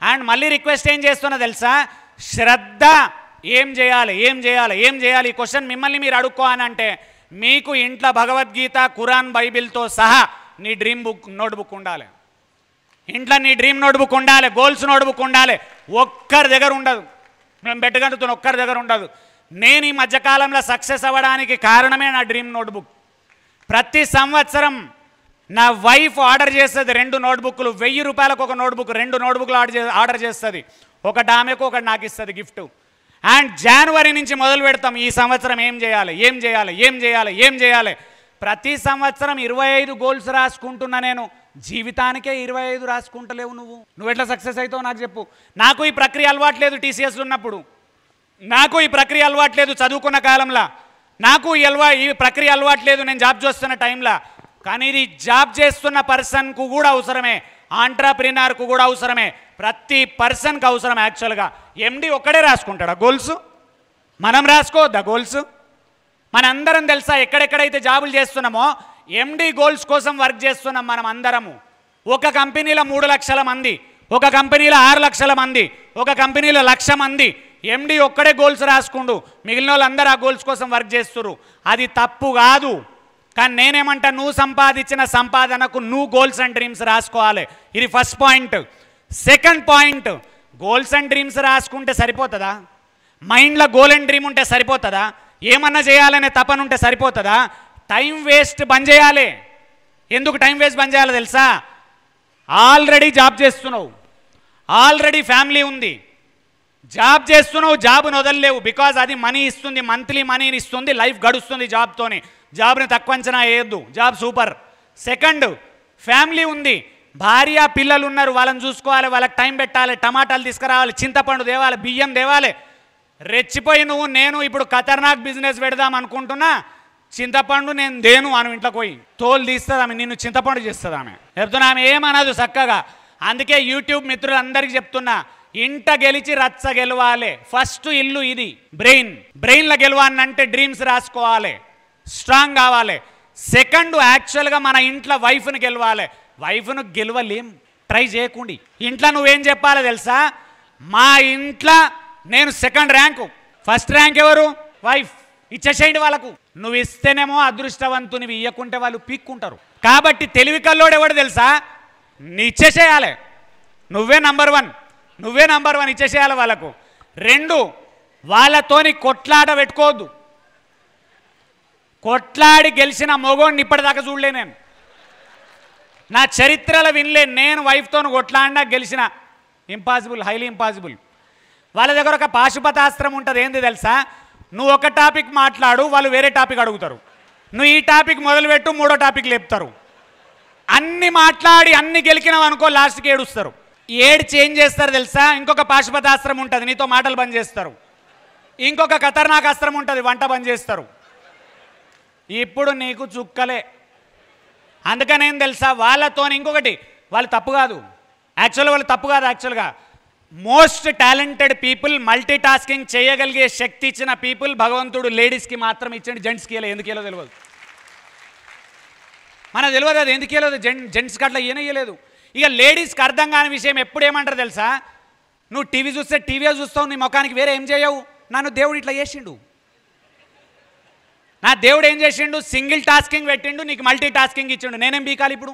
And మళ్ళీ request ఏం చేస్తున్నా తెలుసా, శ్రద్ధ ఏం చేయాలి ఏం చేయాలి ఏం చేయాలి ఈ క్వశ్చన్ మిమ్మల్ని మీరు అడుక్కో అని అంటే మీకు ఇంట్లో భగవద్గీత ఖురాన్ బైబిల్తో సహా నీ డ్రీమ్ నోట్బుక్ ఉండాలి, ఇంట్లో నీ డ్రీమ్ నోట్బుక్ ఉండాలి, గోల్స్ నోట్బుక్ ఉండాలి. ఒక్కరి దగ్గర ఉండదు, మేము బెట్టగంటుతున్న ఒక్కరి దగ్గర ఉండదు. నేను ఈ మధ్యకాలంలో సక్సెస్ అవ్వడానికి కారణమే నా డ్రీమ్ నోట్బుక్. ప్రతి సంవత్సరం నా వైఫ్ ఆర్డర్ చేస్తుంది 2 నోట్బుక్లు, 1000 రూపాయలకు ఒక నోట్బుక్, 2 నోట్బుక్లు ఆర్డర్ చేస్తుంది. ఒకటి ఆమెకు ఒకటి నాకు ఇస్తుంది గిఫ్ట్. అండ్ జనవరి నుంచి మొదలు పెడతాం ఈ సంవత్సరం ఏం చేయాలి ఏం చేయాలి ఏం చేయాలి ఏం చేయాలి. ప్రతి సంవత్సరం 25 గోల్స్ రాసుకుంటున్నా నేను, జీవితానికే 25 రాసుకుంటలేవు. నువ్వు ఎట్లా సక్సెస్ అవుతావు నాకు చెప్పు. నాకు ఈ ప్రక్రియ అలవాట్లేదు టీసీఎస్లో ఉన్నప్పుడు, నాకు ఈ ప్రక్రియ అలవాట్లేదు చదువుకున్న కాలంలో, నాకు ఈ ప్రక్రియ అలవాట్లేదు నేను జాబ్ చేస్తున్న టైంలో. కానీ ఇది జాబ్ చేస్తున్న పర్సన్కు కూడా అవసరమే, ఆంట్రప్రినర్కు కూడా అవసరమే, ప్రతి పర్సన్కి అవసరం. యాక్చువల్గా ఎండి ఒక్కడే రాసుకుంటాడా గోల్స్? మనం రాసుకోవద్దా గోల్స్? మనందరం తెలుసా ఎక్కడెక్కడైతే జాబులు చేస్తున్నామో ఎండి గోల్స్ కోసం వర్క్ చేస్తున్నాం మనం అందరము. ఒక కంపెనీలో 3 లక్షల మంది, ఒక కంపెనీలో 6 లక్షల మంది, ఒక కంపెనీలో 1,00,000 మంది. ఎండి ఒక్కడే గోల్స్ రాసుకుండు, మిగిలిన వాళ్ళందరూ ఆ గోల్స్ కోసం వర్క్ చేస్తున్నారు. అది తప్పు కాదు. కానీ నేనేమంటా, నువ్వు సంపాదించిన సంపాదనకు నువ్వు గోల్స్ అండ్ డ్రీమ్స్ రాసుకోవాలి. ఇది first point. Second point, goals and dreams రాసుకుంటే సరిపోతుందా? మైండ్లో గోల్ అండ్ డ్రీమ్ ఉంటే సరిపోతుందా? ఏమన్నా చేయాలనే తపన ఉంటే సరిపోతుందా? టైం వేస్ట్ బంద్ చేయాలి. ఎందుకు టైం వేస్ట్ బంద్ చేయాలో తెలుసా? ఆల్రెడీ జాబ్ చేస్తున్నావు, ఆల్రెడీ ఫ్యామిలీ ఉంది, జాబ్ చేస్తున్నావు, జాబ్ను వదలలేవు. బికాజ్ అది మనీ ఇస్తుంది, మంత్లీ మనీని ఇస్తుంది, లైఫ్ గడుస్తుంది జాబ్తోని. జాబ్ని తక్కువ అంచనా వేయద్దు, జాబ్ సూపర్. సెకండ్, ఫ్యామిలీ ఉంది, భార్య పిల్లలు ఉన్నారు, వాళ్ళని చూసుకోవాలి, వాళ్ళకి టైం పెట్టాలి, టమాటాలు తీసుకురావాలి, చింతపండు తేవాలి, బియ్యం తేవాలి. రెచ్చిపోయి నేను ఇప్పుడు ఖతర్నాక్ బిజినెస్ పెడదాం అనుకుంటున్నా, చింతపండు నేను దేను ఆమె ఇంట్లోకి పోయి తోలు తీస్తుంది ఆమె, నిన్ను చింతపండు చేస్తుంది ఆమె. చెప్తున్నా, ఆమె ఏమనదు చక్కగా. అందుకే యూట్యూబ్ మిత్రులందరికీ చెప్తున్నా, ఇంట గెలిచి రచ్చ గెలవాలి. ఫస్ట్ ఇల్లు ఇది, బ్రెయిన్లో గెలవాలంటే డ్రీమ్స్ రాసుకోవాలి, స్ట్రాంగ్ కావాలి. సెకండ్, యాక్చువల్గా మన ఇంట్లో వైఫ్ను గెలవాలి. వైఫ్ను గెలవలేం ట్రై చేయకండి. ఇంట్లో నువ్వేం చెప్పాలో తెలుసా? మా ఇంట్లో నేను సెకండ్ ర్యాంకు, ఫస్ట్ ర్యాంక్ ఎవరు? వైఫ్. ఇచ్చేసేయండి వాళ్ళకు. నువ్వు ఇస్తేనేమో అదృష్టవంతునివి, ఇవ్వకుంటే వాళ్ళు పీక్కుంటారు. కాబట్టి తెలివి కల్లోడు ఎవడు తెలుసా? నీ ఇచ్చేసేయాలి, నువ్వే నంబర్ 1, నువ్వే నంబర్ 1 ఇచ్చేసేయాలి వాళ్ళకు. 2, వాళ్ళతోని కొట్లాట పెట్టుకోవద్దు. కొట్లాడి గెలిచిన మొగోడిని ఇప్పటిదాకా చూడలే నేను, నా చరిత్రలో వినలే. నేను వైఫ్తో కొట్లాడినా గెలిచిన, ఇంపాసిబుల్, హైలీ ఇంపాసిబుల్. వాళ్ళ దగ్గర ఒక పాశుపతాస్త్రం ఉంటుంది, ఏంది తెలుసా? నువ్వు ఒక టాపిక్ మాట్లాడు, వాళ్ళు వేరే టాపిక్ అడుగుతారు. నువ్వు ఈ టాపిక్ మొదలుపెట్టు, 3వ టాపిక్ లేపుతారు. అన్ని మాట్లాడి అన్ని గెలికినావు అనుకో, లాస్ట్కి ఏడుస్తారు. ఏడ్చి ఏం చేస్తారు తెలుసా? ఇంకొక పాశుపతాస్త్రం ఉంటుంది, నీతో మాటలు బంద్ చేస్తారు. ఇంకొక ఖతర్నాక్ అస్త్రం ఉంటుంది, వంట బంద్ చేస్తారు. ఇప్పుడు నీకు చుక్కలే. అందుకనేం తెలుసా? వాళ్ళతో ఇంకొకటి, వాళ్ళు తప్పు కాదు యాక్చువల్గా, వాళ్ళు తప్పు కాదు యాక్చువల్గా. Most talented people, multi tasking చేయగలిగే శక్తి ఇచ్చిన పీపుల్ భగవంతుడు లేడీస్కి మాత్రం ఇచ్చిండు, జెంట్స్కి ఇలా ఎందుకేలో తెలియదు. మనకు తెలియదు అది ఎందుకేలో, జెంట్స్కి అట్లా ఇయ్యలేదు. ఇక లేడీస్కి అర్థం కాని విషయం ఎప్పుడు ఏమంటారు తెలుసా? నువ్వు టీవీ చూస్తే టీవీ చూస్తావు, నీ ముఖానికి వేరే ఏం చేయవు. నన్ను దేవుడు ఇట్లా చేసిండు, నా దేవుడు ఏం చేసిండు? సింగిల్ టాస్కింగ్ పెట్టిండు, నీకు మల్టీ టాస్కింగ్ ఇచ్చిండు. నేనేం బీకాలి ఇప్పుడు?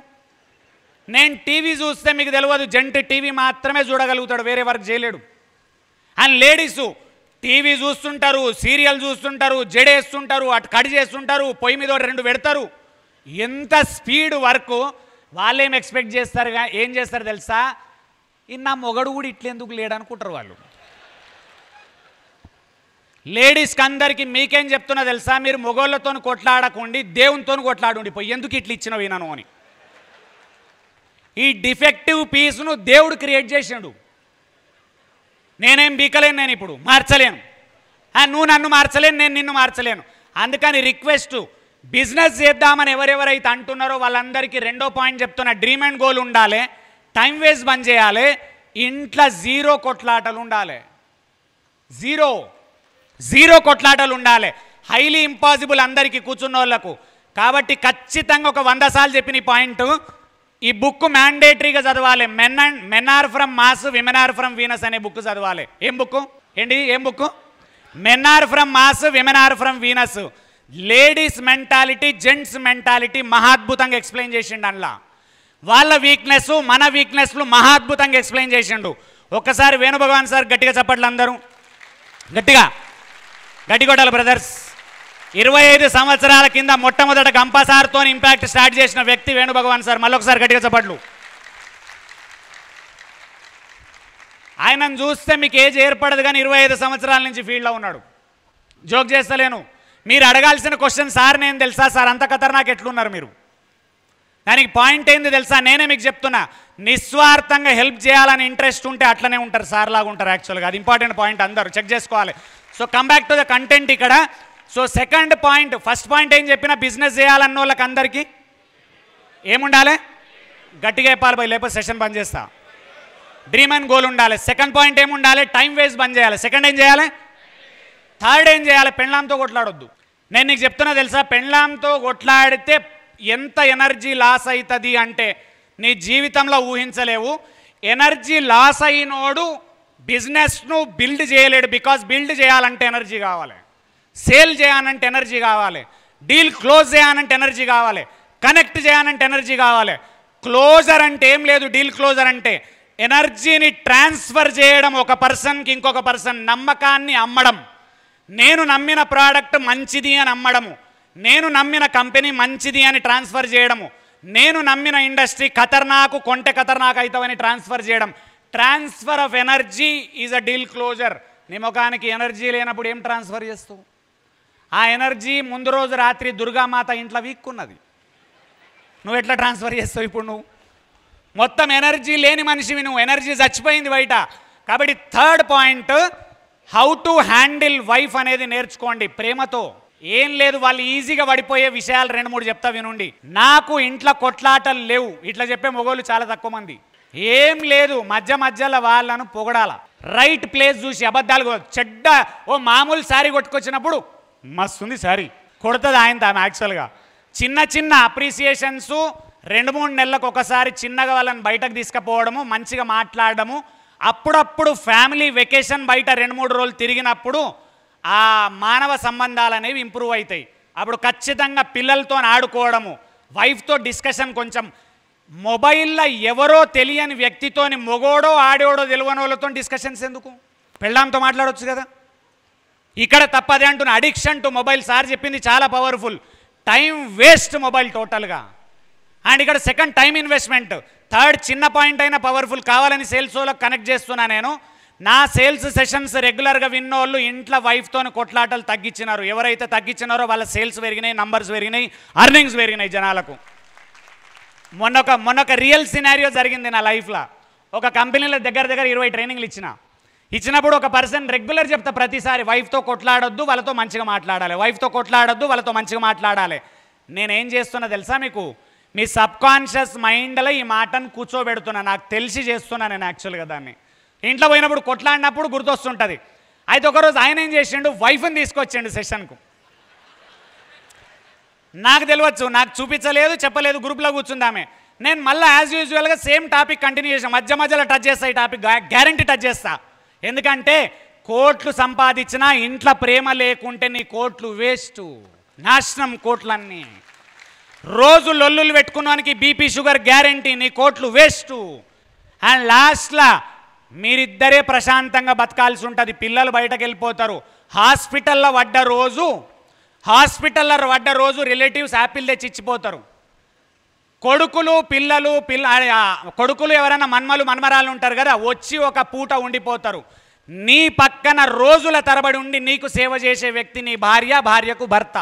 నేను టీవీ చూస్తే మీకు తెలియదు, జెంట్ టీవీ మాత్రమే చూడగలుగుతాడు, వేరే వర్క్ చేయలేడు. అండ్ లేడీసు టీవీ చూస్తుంటారు, సీరియల్ చూస్తుంటారు, జడేస్తుంటారు, అటు కడి చేస్తుంటారు, పొయ్యి మీద 2 పెడతారు. ఎంత స్పీడ్ వర్క్. వాళ్ళేం ఎక్స్పెక్ట్ చేస్తారు, ఏం చేస్తారు తెలుసా? నా మొగడు కూడా ఇట్లెందుకు లేడనుకుంటారు వాళ్ళు. లేడీస్కి అందరికీ మీకేం చెప్తున్నా తెలుసా? మీరు మొగోళ్ళతో కొట్లాడకండి, దేవునితో కొట్లాడండి. పోయి ఎందుకు ఇట్లా ఇచ్చినవి వినను అని. ఈ డిఫెక్టివ్ పీస్ను దేవుడు క్రియేట్ చేసాడు. నేనేం బీకలేను, నేను ఇప్పుడు మార్చలేను. నువ్వు నన్ను మార్చలేను, నేను నిన్ను మార్చలేను. అందుకని రిక్వెస్ట్, బిజినెస్ చేద్దామని ఎవరెవరైతే అంటున్నారో వాళ్ళందరికీ 2వ పాయింట్ చెప్తున్నా, డ్రీమ్ అండ్ గోల్ ఉండాలి, టైం వేస్ట్ బంద్ చేయాలి, ఇంట్లో 0 కొట్లాటలు ఉండాలి. జీరో కొట్లాటలు ఉండాలి. హైలీ ఇంపాసిబుల్ అందరికీ కూర్చున్న వాళ్ళకు. కాబట్టి ఖచ్చితంగా ఒక 100 సార్లు చెప్పిన ఈ పాయింట్, ఈ బుక్ మ్యాండేటరీగా చదవాలి. Men are from Mars, women are from Venus అనే బుక్ చదవాలి. ఏం బుక్ ఏంటి? ఏం book? Men are from Mars, women are from Venus. Ladies mentality, gents mentality మహాద్భుతంగా ఎక్స్ప్లెయిన్ చేసిండు. అందులో వాళ్ళ వీక్నెస్, మన వీక్నెస్లు మహాద్భుతంగా ఎక్స్ప్లెయిన్ చేసిండు. ఒక్కసారి వేణుభగవాన్ సార్ గట్టిగా చెప్పట్లు, అందరూ గట్టిగా గట్టి కొట్టాలి బ్రదర్స్. 25 సంవత్సరాల కింద మొట్టమొదట గంపసార్తో ఇంపాక్ట్ స్టార్ట్ చేసిన వ్యక్తి వేణుభగవాన్ సార్. మళ్ళొకసారి గట్టిగా చెప్పట్లు. ఆయనను చూస్తే మీకు ఏజ్ ఏర్పడదు, కానీ 25 సంవత్సరాల నుంచి ఫీల్డ్లో ఉన్నాడు. జోక్ చేస్తలేను. మీరు అడగాల్సిన క్వశ్చన్ సార్ నేను తెలుసా సార్ అంత ఖతర్నాక్ ఎట్లున్నారు మీరు? దానికి పాయింట్ ఏంది తెలుసా? నేనే మీకు చెప్తున్నా. నిస్వార్థంగా హెల్ప్ చేయాలని ఇంట్రెస్ట్ ఉంటే అట్లనే ఉంటారు, సార్ లాగా ఉంటారు యాక్చువల్గా. అది ఇంపార్టెంట్ పాయింట్, అందరూ చెక్ చేసుకోవాలి. So come back to the content ఇక్కడ. So second point, first point ఏం చెప్పినా బిజినెస్ చేయాలన్న వాళ్ళకి అందరికీ ఏముండాలి? గట్టిగా చెప్పాలి పోయి, లేకపోతే సెషన్ బంద్ చేస్తా. డ్రీమ్ అండ్ గోల్ ఉండాలి. సెకండ్ పాయింట్ ఏముండాలి? టైం వేస్ట్ బంద్ చేయాలి. సెకండ్ ఏం చేయాలి? థర్డ్ ఏం చేయాలి? పెండ్లాంతో కొట్లాడొద్దు. నేను నీకు చెప్తున్నా తెలుసా, పెండ్లాంతో కొట్లాడితే ఎంత ఎనర్జీ లాస్ అవుతుంది అంటే నీ జీవితంలో ఊహించలేవు. ఎనర్జీ లాస్ అయినోడు బిజినెస్ను బిల్డ్ చేయలేడు. బికాజ్ బిల్డ్ చేయాలంటే ఎనర్జీ కావాలి, సేల్ చేయాలంటే ఎనర్జీ కావాలి, డీల్ క్లోజ్ చేయాలంటే ఎనర్జీ కావాలి, కనెక్ట్ చేయాలంటే ఎనర్జీ కావాలి. క్లోజర్ అంటే ఏం లేదు. డీల్ క్లోజర్ అంటే ఎనర్జీని ట్రాన్స్ఫర్ చేయడం ఒక పర్సన్కి ఇంకొక పర్సన్. నమ్మకాన్ని అమ్మడం, నేను నమ్మిన ప్రోడక్ట్ మంచిది అని అమ్మడము, నేను నమ్మిన కంపెనీ మంచిది అని ట్రాన్స్ఫర్ చేయడము, నేను నమ్మిన ఇండస్ట్రీ ఖతర్నాకు కొంటే ఖతర్నాక్ అవుతావని ట్రాన్స్ఫర్ చేయడం. Transfer of energy is a deal closure. నీ ముఖానికి ఎనర్జీ లేనప్పుడు ఏం ట్రాన్స్ఫర్ చేస్తావు? ఆ ఎనర్జీ ముందు రోజు రాత్రి దుర్గామాత ఇంట్లో వీక్కున్నది, నువ్వు ఎట్లా ట్రాన్స్ఫర్ చేస్తావు ఇప్పుడు? నువ్వు మొత్తం ఎనర్జీ లేని మనిషివి, నువ్వు ఎనర్జీ చచ్చిపోయింది బయట. కాబట్టి third point, how to handle wife అనేది నేర్చుకోండి ప్రేమతో. ఏం లేదు, వాళ్ళు ఈజీగా పడిపోయే విషయాలు 2-3 చెప్తా వినండి. నాకు ఇంట్లో కొట్లాటలు లేవు, ఇట్లా చెప్పే మొగోళ్ళు చాలా తక్కువ మంది. ఏం లేదు, మధ్యలో వాళ్ళను పొగడాల, రైట్ ప్లేస్ చూసి. అబద్ధాలు చెడ్డ ఓ మామూలు శారీ కొట్టుకొచ్చినప్పుడు మస్తుంది శారీ కొడుతుంది ఆయన ఆమె. యాక్చువల్గా చిన్న అప్రిసియేషన్స్ 2-3 నెలలకు ఒకసారి చిన్నగా వాళ్ళని బయటకు తీసుకుపోవడము, మంచిగా మాట్లాడడము. అప్పుడప్పుడు ఫ్యామిలీ వెకేషన్ బయట 2-3 రోజులు తిరిగినప్పుడు ఆ మానవ సంబంధాలు అనేవి ఇంప్రూవ్ అవుతాయి. అప్పుడు ఖచ్చితంగా పిల్లలతో ఆడుకోవడము, వైఫ్తో డిస్కషన్. కొంచెం మొబైల్లో ఎవరో తెలియని వ్యక్తితోని మొగోడో ఆడోడో తెలియని వాళ్ళతో డిస్కషన్స్ ఎందుకు? పెళ్ళాంతో మాట్లాడవచ్చు కదా. ఇక్కడ తప్పదే అంటున్నా. అడిక్షన్ టు మొబైల్, సార్ చెప్పింది చాలా పవర్ఫుల్. టైం వేస్ట్ మొబైల్ టోటల్గా. అండ్ ఇక్కడ సెకండ్ టైం ఇన్వెస్ట్మెంట్. థర్డ్ చిన్న పాయింట్ అయినా పవర్ఫుల్. కావాలని సేల్స్ వాళ్ళకి కనెక్ట్ చేస్తున్నా నేను. నా సేల్స్ సెషన్స్ రెగ్యులర్గా విన్నోళ్ళు ఇంట్లో వైఫ్తో కొట్లాటలు తగ్గించినారు. ఎవరైతే తగ్గించినారో వాళ్ళ సేల్స్ పెరిగినాయి, నంబర్స్ పెరిగినాయి, అర్నింగ్స్ పెరిగినాయి జనాలకు. మొన్నొక రియల్ సినారియో జరిగింది నా లైఫ్లో. ఒక కంపెనీలో దగ్గర 20 ట్రైనింగ్లు ఇచ్చినప్పుడు ఒక పర్సన్ రెగ్యులర్ చెప్తా ప్రతిసారి, వైఫ్తో కొట్లాడొద్దు, వాళ్ళతో మంచిగా మాట్లాడాలి, వైఫ్తో కొట్లాడొద్దు, వాళ్ళతో మంచిగా మాట్లాడాలి. నేనేం చేస్తున్నా తెలుసా మీకు? మీ సబ్కాన్షియస్ మైండ్లో ఈ మాటను కూర్చోబెడుతున్నా. నాకు తెలిసి చేస్తున్నా నేను యాక్చువల్గా దాన్ని. ఇంట్లో పోయినప్పుడు కొట్లాడినప్పుడు గుర్తొస్తుంటుంది. అయితే ఒకరోజు ఆయన ఏం చేసిండు, వైఫ్ని తీసుకొచ్చిండు సెషన్కు. నాకు తెలియచ్చు, నాకు చూపించలేదు, చెప్పలేదు, గ్రూప్లో కూర్చుంది ఆమె. నేను మళ్ళీ యాజ్ యూజువల్గా సేమ్ టాపిక్ కంటిన్యూ చేసాను. మధ్యలో టచ్ చేస్తా, ఈ టాపిక్ గ్యారంటీ టచ్ చేస్తా. ఎందుకంటే కోట్లు సంపాదించినా ఇంట్లో ప్రేమ లేకుంటే నీ కోట్లు వేస్ట్, నాశనం కోట్లన్నీ. రోజు లొల్లులు పెట్టుకున్నానికి బీపీ షుగర్ గ్యారంటీ, నీ కోట్లు వేస్ట్. అండ్ లాస్ట్లో మీరిద్దరే ప్రశాంతంగా బతకాల్సి ఉంటుంది. పిల్లలు బయటకు వెళ్ళిపోతారు. హాస్పిటల్లో పడ్డ రోజు రిలేటివ్స్ యాపిల్ తెచ్చి ఇచ్చిపోతారు. కొడుకులు ఎవరైనా మన్మరాలు ఉంటారు కదా, వచ్చి ఒక పూట ఉండిపోతారు. నీ పక్కన రోజుల తరబడి ఉండి నీకు సేవ చేసే వ్యక్తి నీ భార్య, భార్యకు భర్త.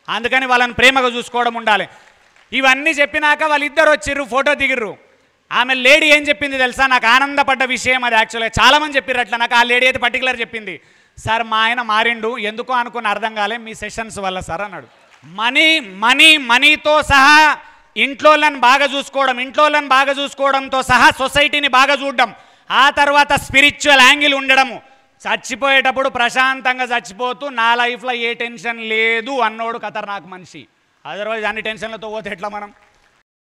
అందుకని వాళ్ళని ప్రేమగా చూసుకోవడం ఉండాలి. ఇవన్నీ చెప్పినాక వాళ్ళిద్దరు వచ్చిర్రు, ఫోటో దిగిర్రు. ఆమె లేడీ ఏం చెప్పింది తెలుసా? నాకు ఆనందపడ్డ విషయం అది. యాక్చువల్గా చాలామంది చెప్పారు అట్లా. నాకు ఆ లేడీ అయితే పర్టికులర్ చెప్పింది, సార్ మా ఆయన మారిండు, ఎందుకో అనుకుని అర్థం కాలే, మీ సెషన్స్ వల్ల సార్ అన్నాడు. మనీతో సహా ఇంట్లోళ్ళని బాగా చూసుకోవడంతో సహా సొసైటీని బాగా చూడడం, ఆ తర్వాత స్పిరిచువల్ యాంగిల్ ఉండడము. చచ్చిపోయేటప్పుడు ప్రశాంతంగా చచ్చిపోతూ నా లైఫ్లో ఏ టెన్షన్ లేదు అన్నోడు ఖతర్నాక్ మనిషి. అదర్వైజ్ అన్ని టెన్షన్లతో పోతే ఎట్లా మనం?